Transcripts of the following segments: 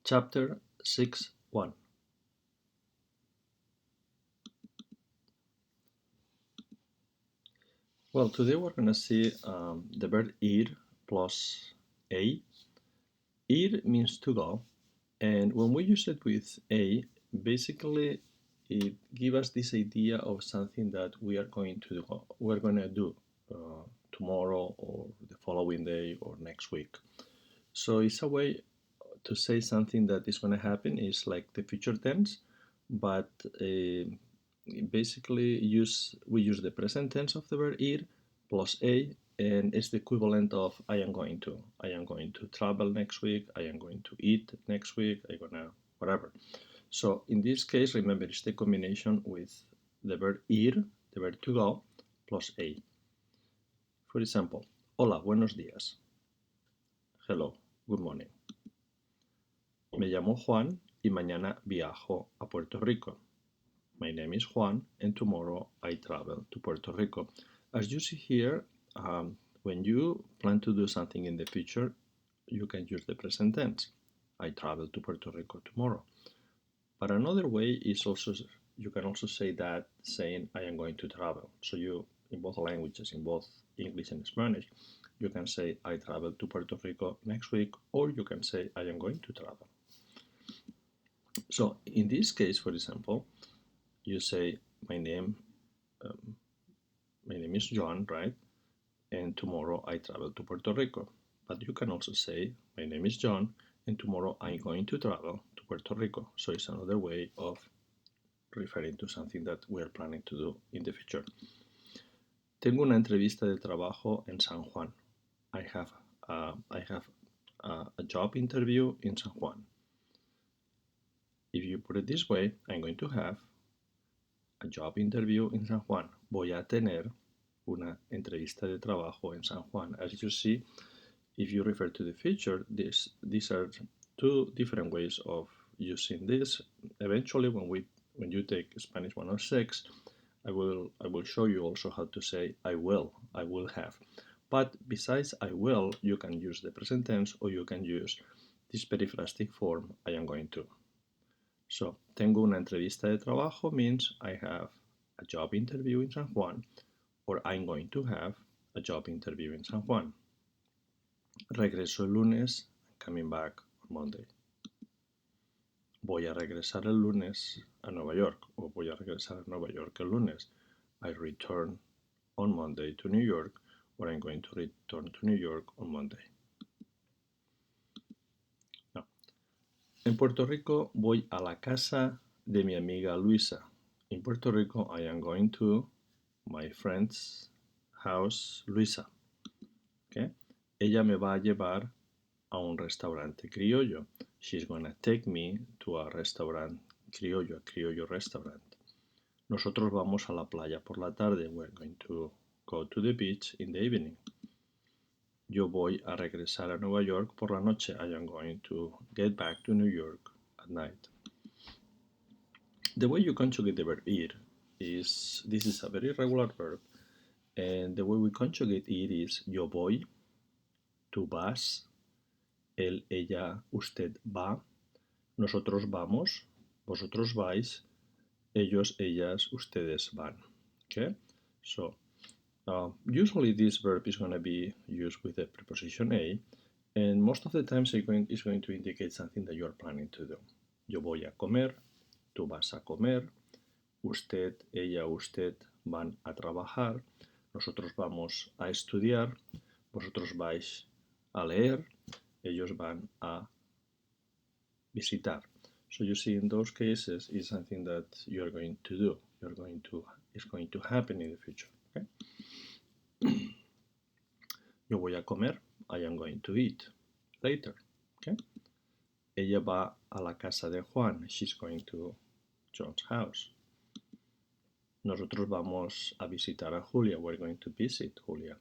Chapter 6.1. Well, today we're going to see the verb ir plus a. Ir means to go, and when we use it with a, basically it gives us this idea of something that we are going to do. We're going to do tomorrow or the following day or next week. So it's a way to say something that is going to happen. Is like the future tense, but basically we use the present tense of the verb ir plus a, and it's the equivalent of I am going to travel next week, I am going to eat next week, I'm gonna whatever. So in this case, remember, it's the combination with the verb ir, the verb to go, plus a. For example, hola, buenos días. Hello, good morning. Me llamo Juan y mañana viajo a Puerto Rico. My name is Juan, and tomorrow I travel to Puerto Rico. As you see here, when you plan to do something in the future, you can use the present tense. I travel to Puerto Rico tomorrow. But another way is also, you can also say that saying I am going to travel. So you, in both languages, in both English and Spanish, you can say I travel to Puerto Rico next week, or you can say I am going to travel. So in this case, for example, you say my name is John, right? And tomorrow I travel to Puerto Rico. But you can also say my name is John and tomorrow I'm going to travel to Puerto Rico. So it's another way of referring to something that we're planning to do in the future. Tengo una entrevista de trabajo en San Juan. I have a job interview in San Juan. If you put it this way, I'm going to have a job interview in San Juan. Voy a tener una entrevista de trabajo en San Juan. As you see, if you refer to the future, these are two different ways of using this. Eventually, when you take Spanish 106, I will show you also how to say I will have. But besides I will, you can use the present tense, or you can use this periphrastic form, I am going to. So, tengo una entrevista de trabajo means I have a job interview in San Juan, or I'm going to have a job interview in San Juan. Regreso el lunes, coming back on Monday. Voy a regresar el lunes a Nueva York, o voy a regresar a Nueva York el lunes. I return on Monday to New York, or I'm going to return to New York on Monday. No. En Puerto Rico voy a la casa de mi amiga Luisa. In Puerto Rico, I am going to my friend's house, Luisa. Okay? Ella me va a llevar a un restaurante criollo. She's gonna take me to a restaurant criollo, a criollo restaurant. Nosotros vamos a la playa por la tarde. We're going to go to the beach in the evening. Yo voy a regresar a Nueva York por la noche. I am going to get back to New York at night. The way you conjugate the verb ir is, this is a very regular verb, and the way we conjugate it is yo voy, tú vas, él, ella, usted va, nosotros vamos, vosotros vais, ellos, ellas, ustedes van. Okay? So, usually this verb is going to be used with the preposition a, and most of the times it's going to indicate something that you are planning to do. Yo voy a comer, tú vas a comer, usted, ella, usted van a trabajar, nosotros vamos a estudiar, vosotros vais a leer, ellos van a visitar. So you see, in those cases, it's something that you're going to do. It's going to happen in the future. Okay? Yo voy a comer. I am going to eat later. Okay? Ella va a la casa de Juan. She's going to John's house. Nosotros vamos a visitar a Julia. We're going to visit Julia.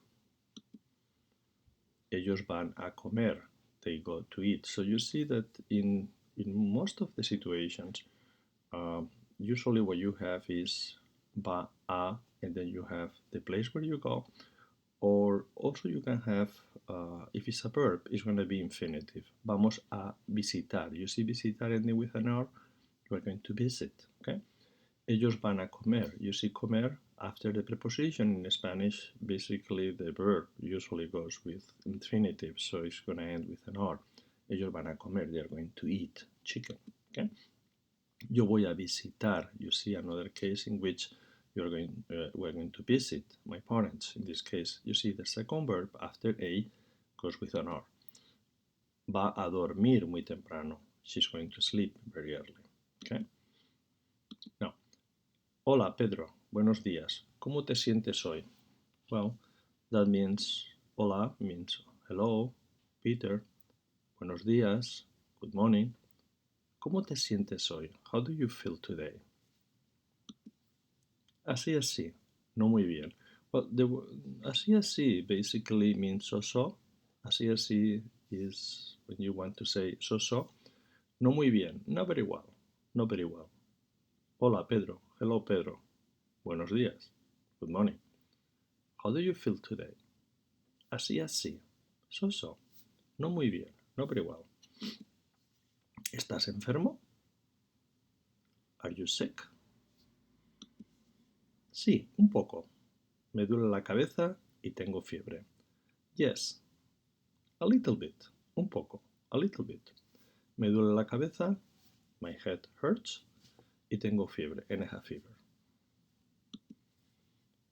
Ellos van a comer. They go to eat. So you see that in most of the situations, usually what you have is va a, and then you have the place where you go, Or also you can have, if it's a verb, it's going to be infinitive. Vamos a visitar. You see visitar ending with an R? We're going to visit, okay? Ellos van a comer. You see comer after the preposition in Spanish. Basically, the verb usually goes with infinitive, so it's going to end with an R. Ellos van a comer. They are going to eat chicken, okay? Yo voy a visitar. You see another case in which we're going to visit my parents. In this case, you see the second verb after a goes with an R. Va a dormir muy temprano. She's going to sleep very early, okay? Now, hola Pedro, buenos días. ¿Cómo te sientes hoy? Well, that means hola means hello, Peter. Buenos días, good morning. ¿Cómo te sientes hoy? How do you feel today? Así, no muy bien. Well, así basically means so. Así is when you want to say so. No muy bien, not very well, not very well. Hola Pedro, hello Pedro. Buenos días, good morning. How do you feel today? Así, so. No muy bien, not very well. ¿Estás enfermo? Are you sick? Sí, un poco. Me duele la cabeza y tengo fiebre. Yes, a little bit. Un poco. A little bit. Me duele la cabeza. My head hurts. Y tengo fiebre. And I have fever.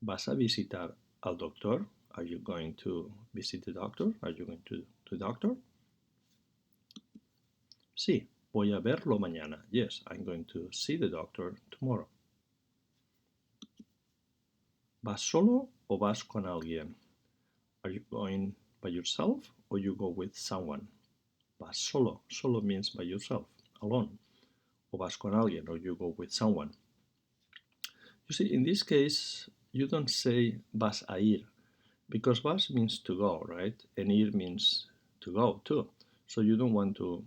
¿Vas a visitar al doctor? Are you going to visit the doctor? Are you going to the doctor? Sí, voy a verlo mañana. Yes, I'm going to see the doctor tomorrow. ¿Vas solo o vas con alguien? Are you going by yourself or you go with someone? Vas solo. Solo means by yourself, alone. O vas con alguien or you go with someone. You see, in this case, you don't say vas a ir because vas means to go, right? And ir means to go too. So you don't want to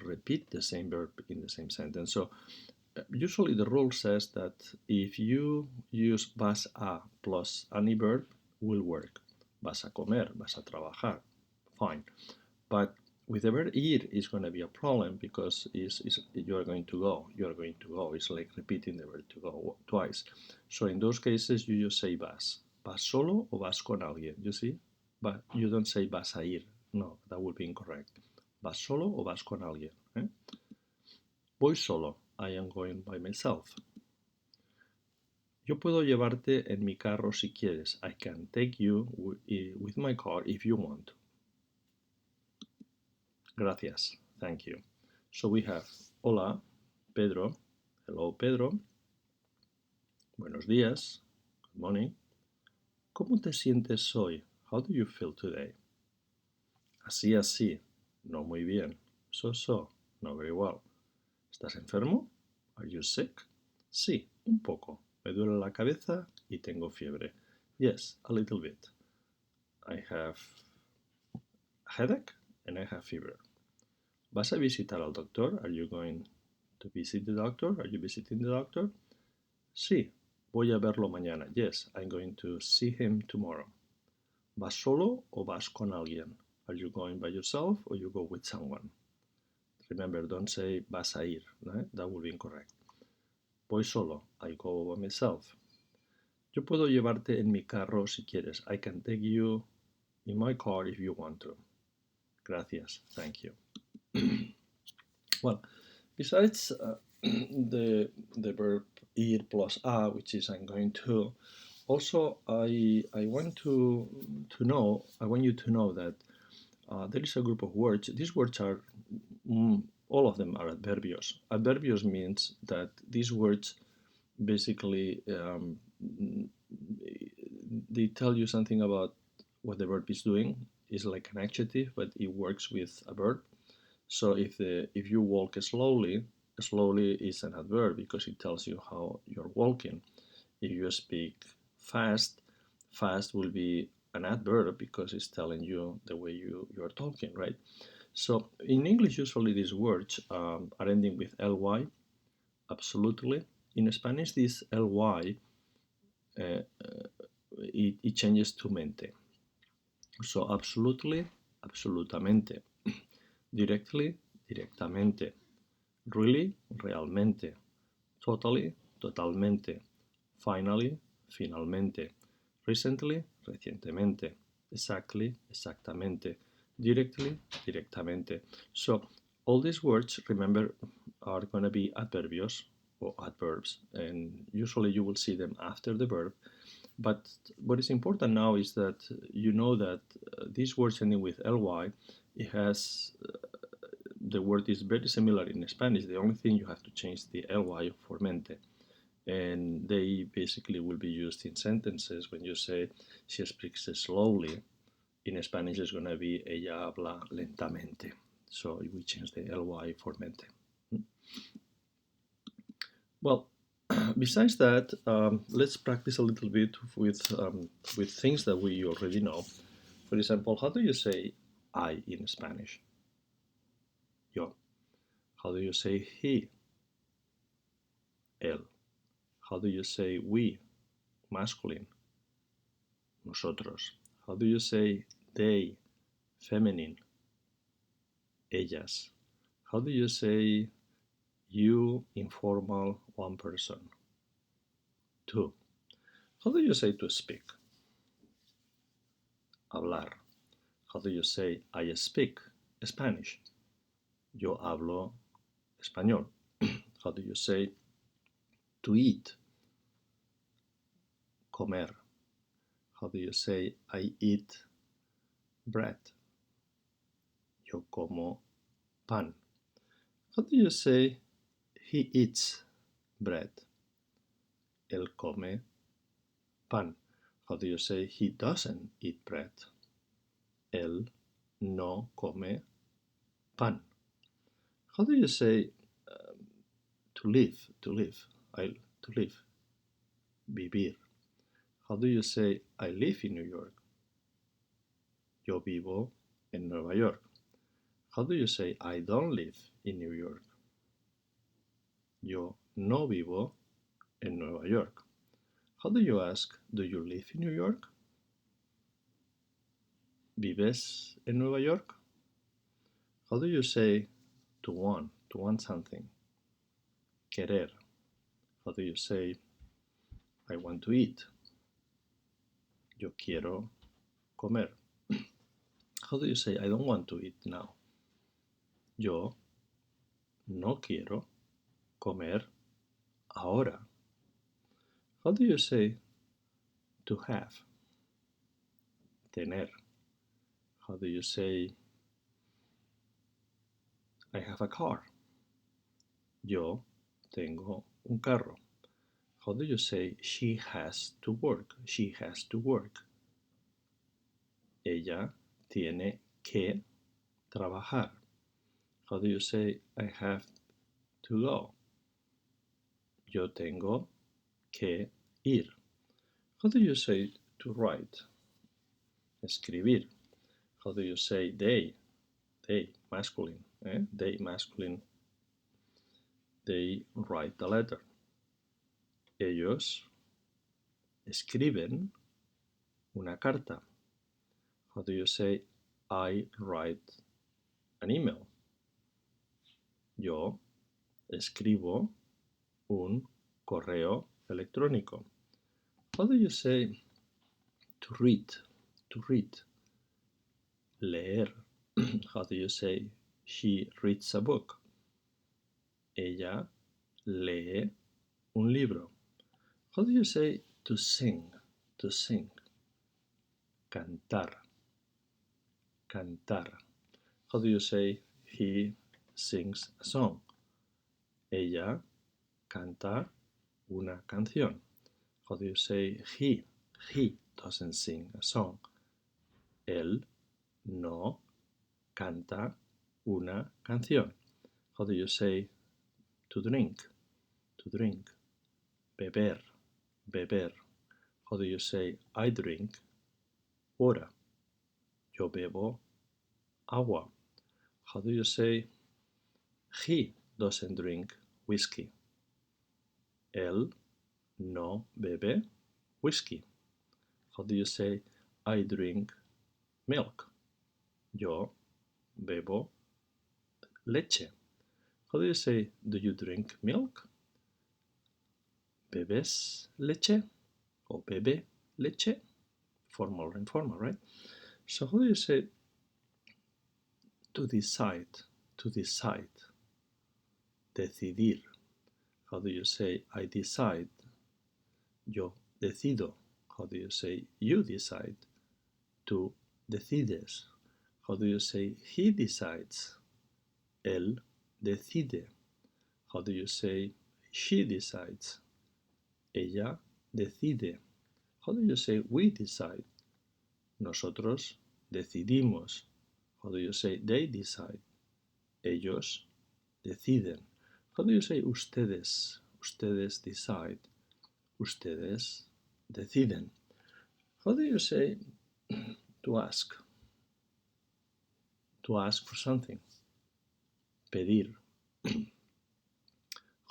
repeat the same verb in the same sentence. So usually the rule says that if you use vas a plus any verb, will work. Vas a comer, vas a trabajar, fine. But with the verb ir is going to be a problem because you're going to go, you're going to go. It's like repeating the verb to go twice. So in those cases, you just say vas. Vas solo o vas con alguien, you see? But you don't say vas a ir. No, that would be incorrect. Vas solo o vas con alguien. ¿Eh? Voy solo. I am going by myself. Yo puedo llevarte en mi carro si quieres. I can take you with my car if you want. Gracias. Thank you. So we have hola, Pedro. Hello, Pedro. Buenos días. Good morning. ¿Cómo te sientes hoy? How do you feel today? Así. No muy bien. So. Not very well. ¿Estás enfermo? Are you sick? Sí, un poco. Me duele la cabeza y tengo fiebre. Yes, a little bit. I have a headache and I have fever. ¿Vas a visitar al doctor? Are you going to visit the doctor? Are you visiting the doctor? Sí, voy a verlo mañana. Yes, I'm going to see him tomorrow. ¿Vas solo o vas con alguien? Are you going by yourself or you go with someone? Remember, don't say vas a ir. Right? That would be incorrect. Voy solo. I go by myself. Yo puedo llevarte en mi carro si quieres. I can take you in my car if you want to. Gracias. Thank you. Well, besides the verb ir plus a, which is I'm going to, also I want you to know that there is a group of words. These words are all of them are adverbios. Adverbios means that these words basically they tell you something about what the verb is doing. It's like an adjective, but it works with a verb. So if you walk slowly is an adverb because it tells you how you're walking. If you speak fast will be an adverb because it's telling you the way you're talking, right? So in English, usually these words are ending with ly, absolutely. In Spanish, this ly it changes to mente. So absolutely, absolutamente. Directly, directamente. Really, realmente. Totally, totalmente. Finally, finalmente. Recently, recientemente. Exactly, exactamente. Directly, directamente. So all these words, remember, are going to be adverbios or adverbs, and usually you will see them after the verb. But what is important now is that you know that these words ending with ly, it has the word is very similar in Spanish. The only thing you have to change the ly for mente, and they basically will be used in sentences. When you say she speaks slowly, in Spanish it's going to be ella habla lentamente. So we change the ly for mente. Well, besides that, let's practice a little bit with things that we already know. For example, how do you say I in Spanish? Yo. How do you say he? Él. How do you say we? Masculine. Nosotros. How do you say they? Feminine. Ellas. How do you say you? Informal. One person. Two. How do you say to speak? Hablar. How do you say I speak Spanish? Yo hablo español. How do you say to eat? Comer. How do you say I eat bread? Yo como pan. How do you say he eats bread? Él come pan. How do you say he doesn't eat bread? Él no come pan. How do you say to live? To live. Vivir. How do you say I live in New York? Yo vivo en Nueva York. How do you say I don't live in New York? Yo no vivo en Nueva York. How do you ask, do you live in New York? ¿Vives en Nueva York? How do you say to want something? Querer. How do you say I want to eat? Yo quiero comer. How do you say I don't want to eat now? Yo no quiero comer ahora. How do you say to have? Tener. How do you say I have a car? Yo tengo un carro. How do you say she has to work? She has to work. Ella tiene que trabajar. How do you say I have to go? Yo tengo que ir. How do you say to write? Escribir. How do you say they? They, masculine. They, masculine. They write the letter. Ellos escriben una carta. How do you say I write an email? Yo escribo un correo electrónico. How do you say to read? To read. Leer. How do you say she reads a book? Ella lee un libro. How do you say to sing? To sing. Cantar. Cantar. How do you say he sings a song? Ella canta una canción. How do you say he? He doesn't sing a song. Él no canta una canción. How do you say to drink? To drink. Beber. Beber. How do you say I drink water? Yo bebo agua. How do you say he doesn't drink whiskey? Él no bebe whisky. How do you say I drink milk? Yo bebo leche. How do you say do you drink milk? ¿Bebes leche? Or bebe leche? Formal or informal, right? So how do you say to decide? To decide. Decidir. How do you say I decide? Yo decido. How do you say you decide? Tú decides. How do you say he decides? Él decide. How do you say she decides? Ella decide. How do you say we decide? Nosotros decidimos. How do you say they decide? Ellos deciden. How do you say ustedes? Ustedes decide. Ustedes deciden. How do you say to ask? To ask for something. Pedir.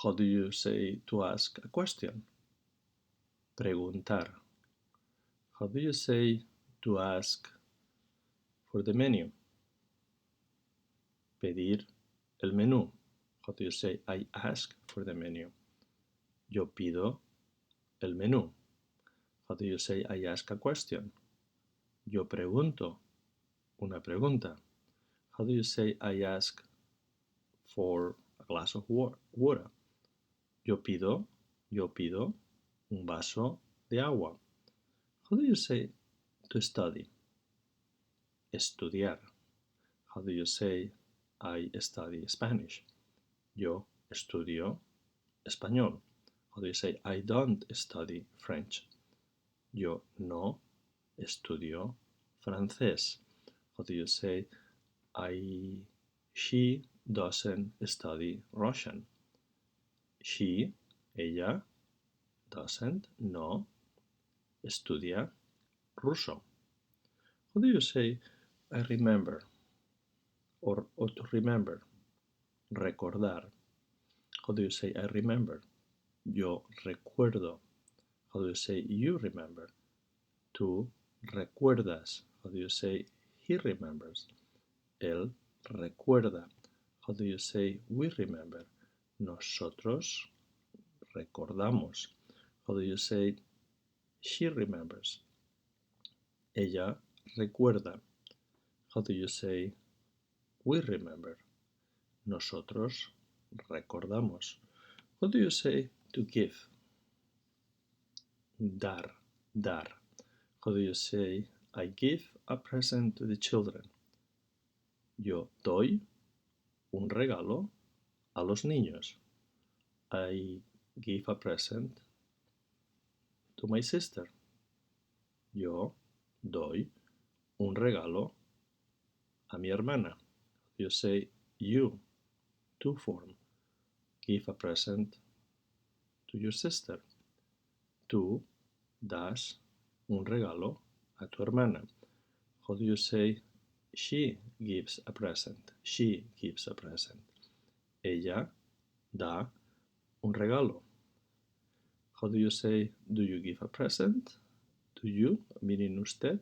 How do you say to ask a question? Preguntar. How do you say to ask for the menu? Pedir el menú. How do you say I ask for the menu? Yo pido el menú. How do you say I ask a question? Yo pregunto una pregunta. How do you say I ask for a glass of water? Yo pido un vaso de agua. How do you say to study? Estudiar. How do you say I study Spanish? Yo estudio español. How do you say I don't study French? Yo no estudio francés. How do you say she doesn't study Russian? She, ella, doesn't, no, estudia ruso. How do you say I remember or to remember? Recordar. How do you say I remember? Yo recuerdo. How do you say you remember? Tú recuerdas. How do you say he remembers? Él recuerda. How do you say we remember? Nosotros recordamos. How do you say she remembers? Ella recuerda. How do you say we remember? Nosotros recordamos. What do you say to give? Dar, dar. How do you say I give a present to the children? Yo doy un regalo a los niños. I give a present to my sister. Yo doy un regalo a mi hermana. You say you, to form. Give a present to your sister. Tú das un regalo a tu hermana. How do you say she gives a present? She gives a present. Ella da un regalo. How do you say do you give a present? Do you, meaning usted.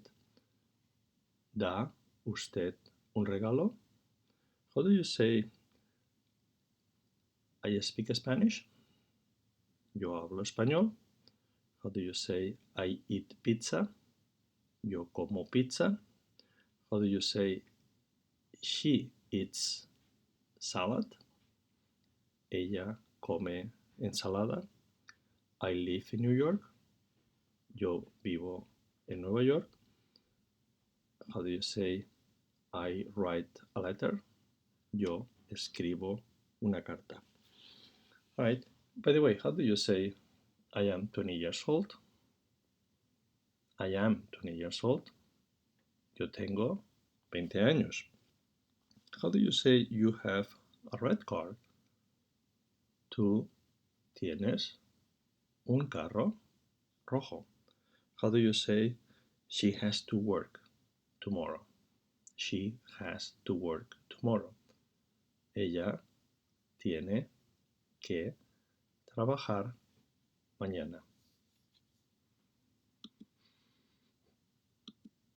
Da usted un regalo? How do you say I speak Spanish? Yo hablo español. How do you say I eat pizza? Yo como pizza. How do you say she eats salad? Ella come ensalada. I live in New York. Yo vivo en Nueva York. How do you say I write a letter? Yo escribo una carta. All right. By the way, how do you say I am 20 years old? I am 20 years old. Yo tengo 20 años. How do you say you have a red car? Tú tienes un carro rojo. How do you say she has to work tomorrow? She has to work tomorrow. Ella tiene que trabajar mañana.